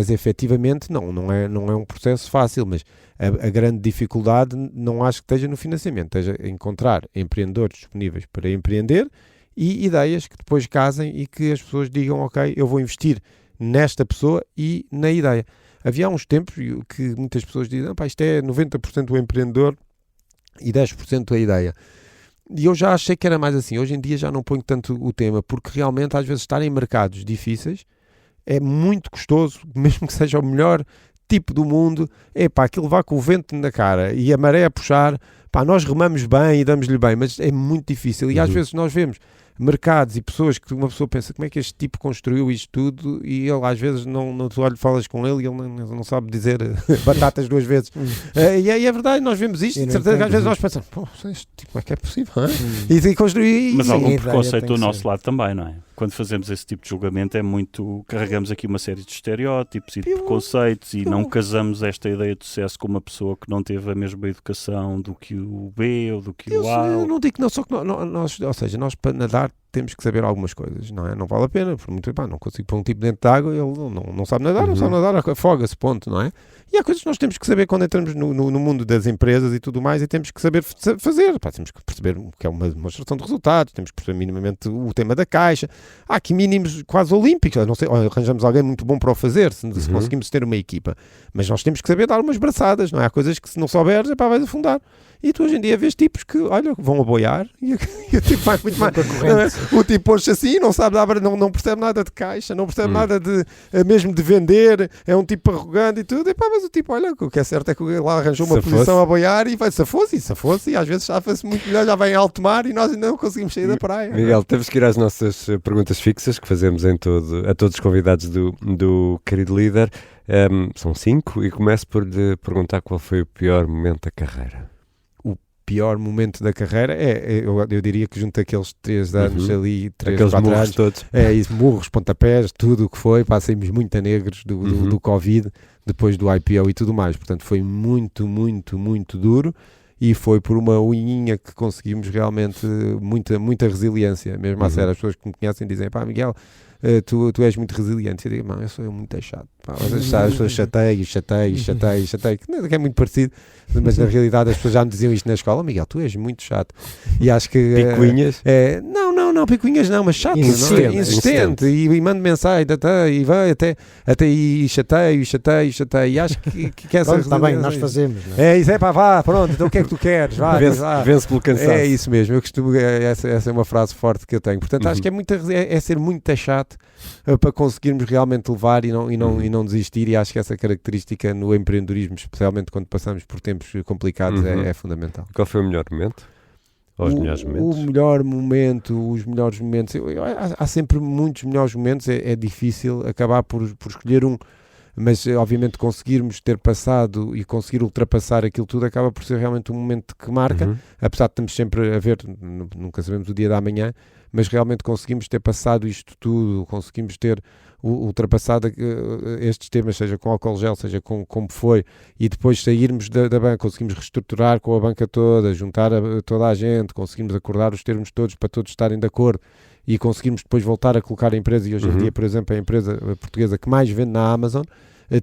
efetivamente não é um processo fácil, mas a grande dificuldade não acho que esteja no financiamento, esteja a encontrar empreendedores disponíveis para empreender e ideias que depois casem e que as pessoas digam, ok, eu vou investir nesta pessoa e na ideia. Havia uns tempos que muitas pessoas dizem, isto é 90% o empreendedor e 10% a ideia. E eu já achei que era mais assim. Hoje em dia já não ponho tanto o tema, porque realmente às vezes estar em mercados difíceis é muito custoso, mesmo que seja o melhor tipo do mundo, aquilo vai com o vento na cara e a maré a puxar, nós remamos bem e damos-lhe bem, mas é muito difícil. E às vezes nós vemos mercados e pessoas que uma pessoa pensa, como é que este tipo construiu isto tudo, e ele às vezes tu falas com ele e ele não sabe dizer batatas 2 vezes. E é verdade, nós vemos isto, de certeza que às vezes nós pensamos, este tipo, como é que é possível? E construir... Mas algum preconceito do nosso lado também, não é? Quando fazemos esse tipo de julgamento carregamos aqui uma série de estereótipos e de preconceitos e não casamos esta ideia de sucesso com uma pessoa que não teve a mesma educação do que o B ou do que o A. Eu não digo que não, só que nós, ou seja, nós para nadar temos que saber algumas coisas, não é? Não vale a pena, por muito não consigo pôr um tipo dentro de água, ele não sabe nadar, não sabe nadar, afoga-se, ponto, não é? E há coisas que nós temos que saber quando entramos no mundo das empresas e tudo mais, e temos que saber fazer, temos que perceber o que é uma demonstração de resultados, temos que perceber minimamente o tema da caixa. Há aqui mínimos quase olímpicos, não sei, arranjamos alguém muito bom para o fazer, se conseguimos ter uma equipa, mas nós temos que saber dar umas braçadas, não é? Há coisas que se não souberes, vais afundar. E tu hoje em dia vês tipos que, vão a boiar e o tipo vai muito mais. O tipo põe-se assim, não sabe dar, não percebe nada de caixa, não percebe nada mesmo de vender, é um tipo arrogante e tudo. Mas o tipo, o que é certo é que lá arranjou uma posição a boiar e vai safou-se, e às vezes safa-se muito melhor, já vai em alto mar e nós ainda não conseguimos sair da praia. Miguel, temos que ir às nossas perguntas fixas que fazemos a todos os convidados do querido líder. São 5 e começo por lhe perguntar qual foi o pior momento da carreira. Pior momento da carreira eu diria que junto àqueles 3 anos ali, 3, aqueles 4 murros anos, todos. Isso, murros, pontapés, tudo o que foi, saímos muito a negros do Covid, depois do IPO e tudo mais, portanto foi muito, muito, muito duro e foi por uma unhinha que conseguimos realmente muita resiliência, mesmo a sério, as pessoas que me conhecem dizem, Miguel, tu és muito resiliente. Eu digo, eu sou muito chato. As pessoas chateio, que é muito parecido, mas na realidade as pessoas já me diziam isto na escola, Miguel, tu és muito chato. E acho que... Picuinhas? Não, picuinhas não, mas chato. Insistente. E mando mensagem, e vai até e chateio. E acho que essa... Está bem, nós fazemos. Não é? Isso vá, pronto, então o que é que tu queres? Vence pelo cansaço. É isso mesmo, eu costumo, essa é uma frase forte que eu tenho. Portanto, acho que é ser muito chato para conseguirmos realmente levar e não desistir, e acho que essa característica no empreendedorismo, especialmente quando passamos por tempos complicados, é fundamental. Qual foi o melhor momento? Ou os melhores momentos? O melhor momento, os melhores momentos, há sempre muitos melhores momentos, é difícil acabar por escolher um, mas obviamente conseguirmos ter passado e conseguir ultrapassar aquilo tudo acaba por ser realmente um momento que marca, apesar de estamos sempre a ver, nunca sabemos o dia da manhã, mas realmente conseguimos ter passado isto tudo, conseguimos ter ultrapassado estes temas, seja com álcool gel, seja com como foi, e depois sairmos da banca, conseguimos reestruturar com a banca toda, juntar toda a gente, conseguimos acordar os termos todos para todos estarem de acordo e conseguirmos depois voltar a colocar a empresa, e hoje em dia, por exemplo, a empresa portuguesa que mais vende na Amazon,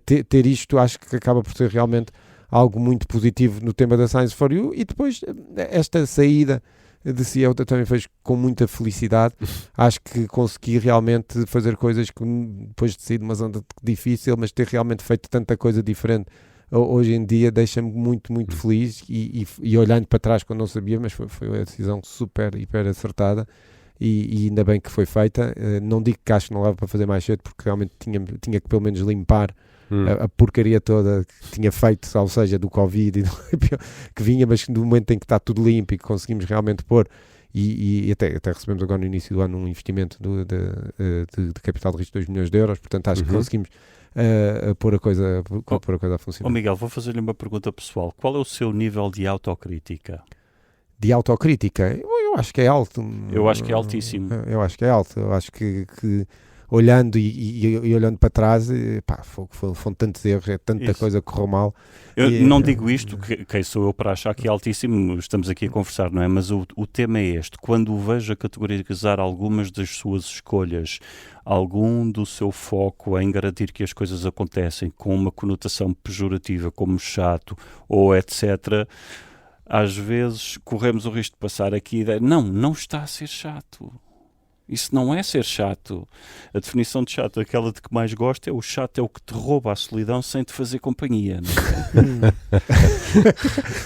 ter isto acho que acaba por ser realmente algo muito positivo no tema da Science for You, e depois esta saída de CEO também fez com muita felicidade. Acho que consegui realmente fazer coisas que depois de sair de uma zona difícil, mas ter realmente feito tanta coisa diferente hoje em dia deixa-me muito, muito feliz, e olhando para trás quando não sabia, mas foi uma decisão hiper acertada, e ainda bem que foi feita. Não digo que acho que não dava para fazer mais cedo, porque realmente tinha que pelo menos limpar a porcaria toda que tinha feito, ou seja, do Covid e que vinha, mas no momento em que está tudo limpo e que conseguimos realmente pôr, e até recebemos agora no início do ano um investimento de capital de risco de 2 milhões de euros, portanto acho que conseguimos pôr a coisa a funcionar. Miguel, vou fazer-lhe uma pergunta pessoal. Qual é o seu nível de autocrítica? De autocrítica? Eu acho que é alto. Eu acho que é altíssimo. Eu acho que é alto. Eu acho que olhando e olhando para trás, foram tantos erros, tanta coisa que correu mal. Eu não digo isto, quem sou eu para achar que é altíssimo, estamos aqui a conversar, não é? Mas o tema é este: quando o vejo a categorizar algumas das suas escolhas, algum do seu foco em garantir que as coisas acontecem com uma conotação pejorativa, como chato ou etc., às vezes corremos o risco de passar aqui a ideia, não está a ser chato. Isso não é ser chato. A definição de chato, aquela de que mais gosto, é o chato é o que te rouba a solidão sem te fazer companhia.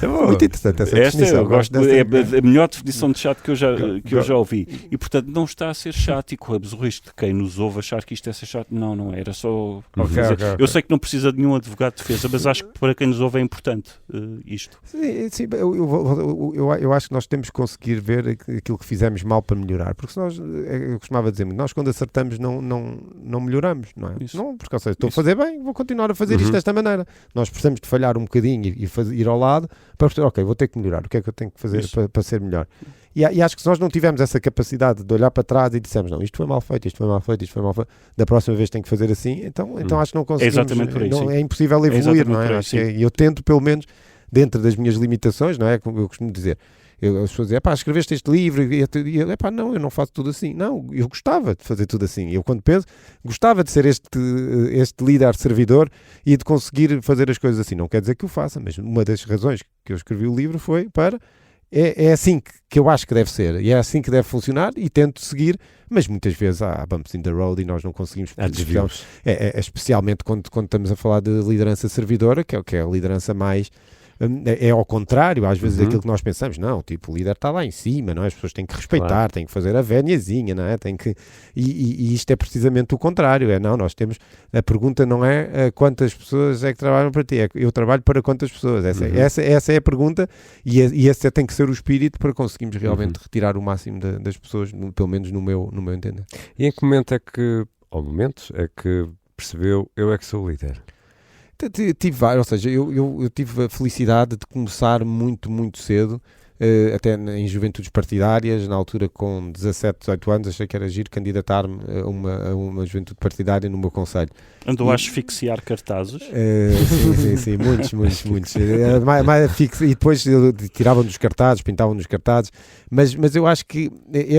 É muito interessante essa definição. Eu gosto, é a melhor definição de chato que eu já ouvi. E, portanto, não está a ser chato e corremos o risco de quem nos ouve achar que isto é ser chato. Não é. Era só... Okay. Eu sei que não precisa de nenhum advogado de defesa, mas acho que para quem nos ouve é importante isto. Sim, eu acho que nós temos que conseguir ver aquilo que fizemos mal para melhorar. Porque se nós... Eu costumava dizer, nós quando acertamos não melhoramos, não é? Isso. Não, porque, ou seja, estou a fazer bem, vou continuar a fazer isto desta maneira. Nós precisamos de falhar um bocadinho e ir ao lado para perceber, ok, vou ter que melhorar, o que é que eu tenho que fazer para ser melhor? E acho que se nós não tivermos essa capacidade de olhar para trás e dissemos, não, isto foi mal feito, da próxima vez tenho que fazer assim, então acho que não conseguimos, é impossível evoluir, não é? Eu tento, pelo menos, dentro das minhas limitações, não é? Como eu costumo dizer, as pessoas dizem, escreveste este livro e não, eu não faço tudo assim. Não, eu gostava de fazer tudo assim. Eu, quando penso, gostava de ser este líder servidor e de conseguir fazer as coisas assim. Não quer dizer que o faça, mas uma das razões que eu escrevi o livro foi para... É assim que eu acho que deve ser, e é assim que deve funcionar, e tento seguir, mas muitas vezes há bumps in the road e nós não conseguimos. Especialmente quando estamos a falar de liderança servidora, que é a liderança mais... É ao contrário, às vezes, daquilo que nós pensamos. Não, tipo, o líder está lá em cima, não é? As pessoas têm que respeitar, têm que fazer a véniazinha, não é? E isto é precisamente o contrário. Nós temos... A pergunta não é quantas pessoas é que trabalham para ti, é eu trabalho para quantas pessoas. Essa é a pergunta, e esse tem que ser o espírito para conseguirmos realmente retirar o máximo das pessoas, pelo menos no meu entender. E em que momento é que percebeu, eu é que sou o líder? Tive vários, ou seja, eu tive a felicidade de começar muito, muito cedo, até em juventudes partidárias, na altura com 17, 18 anos, achei que era giro candidatar-me a uma juventude partidária no meu concelho. Andou a asfixiar cartazes? Sim, muitos. E depois tiravam dos cartazes, pintavam nos cartazes, mas eu acho que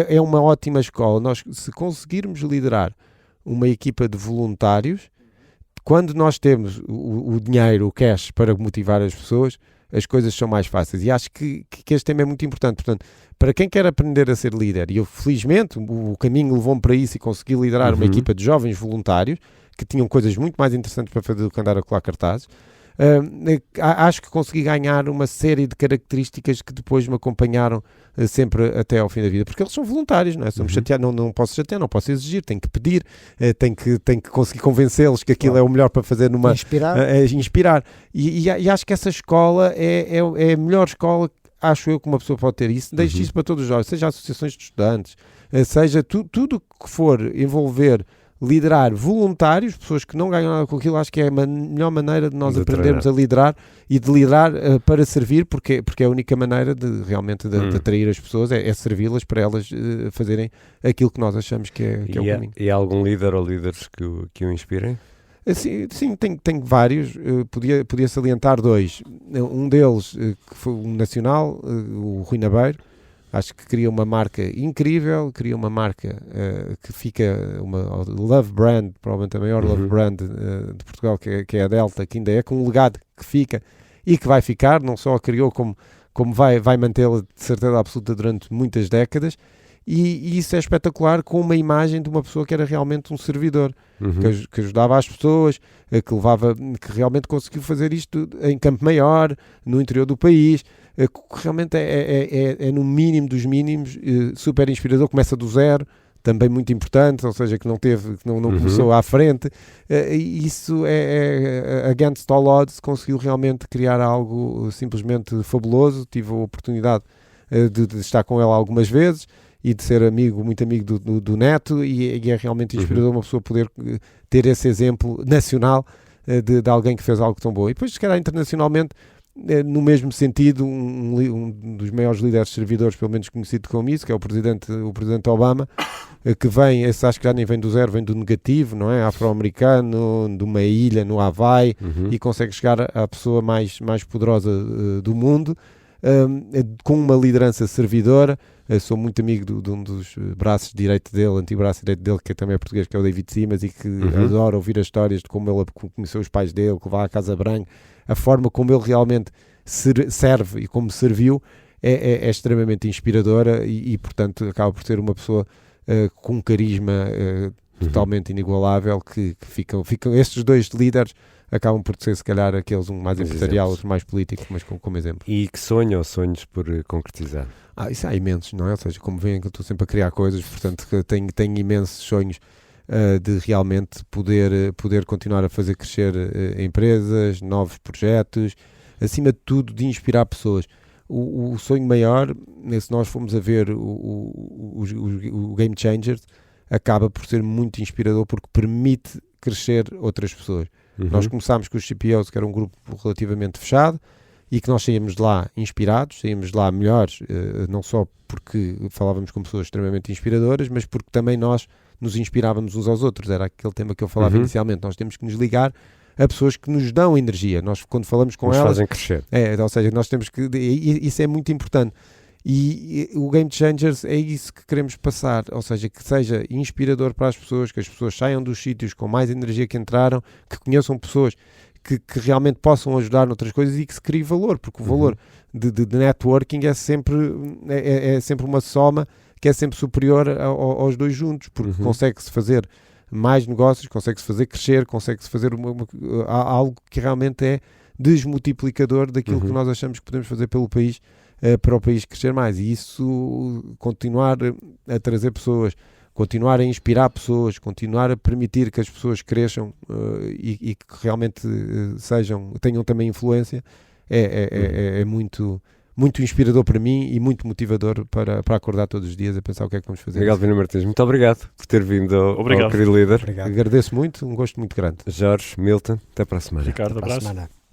é uma ótima escola. Nós, se conseguirmos liderar uma equipa de voluntários, quando nós temos o dinheiro, o cash para motivar as pessoas, as coisas são mais fáceis. E acho que este tema é muito importante. Portanto, para quem quer aprender a ser líder, e eu, felizmente, o caminho levou-me para isso e consegui liderar uma equipa de jovens voluntários que tinham coisas muito mais interessantes para fazer do que andar a colar cartazes. Acho que consegui ganhar uma série de características que depois me acompanharam sempre até ao fim da vida, porque eles são voluntários, não é? Somos chateados, não posso chatear, não posso exigir, tenho que pedir, tenho que conseguir convencê-los que aquilo é o melhor para fazer inspirar. E acho que essa escola é a melhor escola, acho eu, que uma pessoa pode ter. Isso, deixe isso para todos os jovens, seja associações de estudantes, seja tudo que for envolver liderar voluntários, pessoas que não ganham nada com aquilo. Acho que é a melhor maneira de nós aprendermos a liderar e de liderar para servir, porque é a única maneira de realmente de atrair as pessoas, é servi-las para elas fazerem aquilo que nós achamos que é o caminho. E há algum líder ou líderes que o inspirem? Sim, tenho vários. Podia salientar dois. Um deles, que foi um nacional, o Rui Nabeiro. Acho que cria uma marca incrível, cria uma marca que fica uma love brand, provavelmente a maior love brand de Portugal, que é a Delta, que ainda é com um legado que fica e que vai ficar, não só a criou como vai mantê-la de certeza absoluta durante muitas décadas, e isso é espetacular, com uma imagem de uma pessoa que era realmente um servidor, que ajudava as pessoas, que realmente conseguiu fazer isto em Campo Maior, no interior do país, que realmente é no mínimo dos mínimos, super inspirador. Começa do zero, também muito importante, ou seja, que não começou à frente. Isso é against all odds, conseguiu realmente criar algo simplesmente fabuloso. Tive a oportunidade de estar com ela algumas vezes e de ser muito amigo do Neto, e é realmente inspirador uma pessoa poder ter esse exemplo nacional de alguém que fez algo tão bom. E depois, se calhar, internacionalmente, no mesmo sentido, um dos maiores líderes servidores, pelo menos conhecido como isso, que é o presidente Obama, que vem, esse acho que já nem vem do zero, vem do negativo, não é? Afro-americano, de uma ilha no Havaí, e consegue chegar à pessoa mais poderosa do mundo, com uma liderança servidora. Sou muito amigo de um dos braços direito dele, antebraço direito dele, que também é português, que é o David Simas, e que adoro ouvir as histórias de como ele conheceu os pais dele, que vai à Casa Branca, a forma como ele realmente serve e como serviu é extremamente inspiradora, e portanto acaba por ser uma pessoa com um carisma totalmente inigualável, que ficam estes dois líderes acabam por ser, se calhar, aqueles, um mais empresarial, outro mais político, mas como exemplo. E que sonho ou sonhos por concretizar? Isso há imensos, não é? Ou seja, como veem que eu estou sempre a criar coisas, portanto tenho imensos sonhos de realmente poder continuar a fazer crescer empresas, novos projetos, acima de tudo de inspirar pessoas. O sonho maior, se nós formos a ver o Game Changers, acaba por ser muito inspirador porque permite crescer outras pessoas. Nós começámos com os CPOs, que era um grupo relativamente fechado, e que nós saímos de lá inspirados, saímos de lá melhores, não só porque falávamos com pessoas extremamente inspiradoras, mas porque também nós nos inspirávamos uns aos outros. Era aquele tema que eu falava inicialmente. Nós temos que nos ligar a pessoas que nos dão energia. Nós, quando falamos com elas, fazem crescer. Ou seja, nós temos que... Isso é muito importante. E o Game Changers é isso que queremos passar, ou seja, que seja inspirador para as pessoas, que as pessoas saiam dos sítios com mais energia que entraram, que conheçam pessoas que realmente possam ajudar noutras coisas e que se crie valor, porque o valor de networking é sempre uma soma que é sempre superior aos dois juntos, porque consegue-se fazer mais negócios, consegue-se fazer crescer, consegue-se fazer algo que realmente é desmultiplicador daquilo que nós achamos que podemos fazer pelo país, para o país crescer mais. E isso, continuar a trazer pessoas, continuar a inspirar pessoas, continuar a permitir que as pessoas cresçam e que realmente tenham também influência, é muito, muito inspirador para mim e muito motivador para acordar todos os dias a pensar o que é que vamos fazer. Miguel Viana Martins, muito obrigado por ter vindo ao querido líder. Obrigado. Agradeço muito, um gosto muito grande. Jorge, Milton, até para a semana. Ricardo, abraço.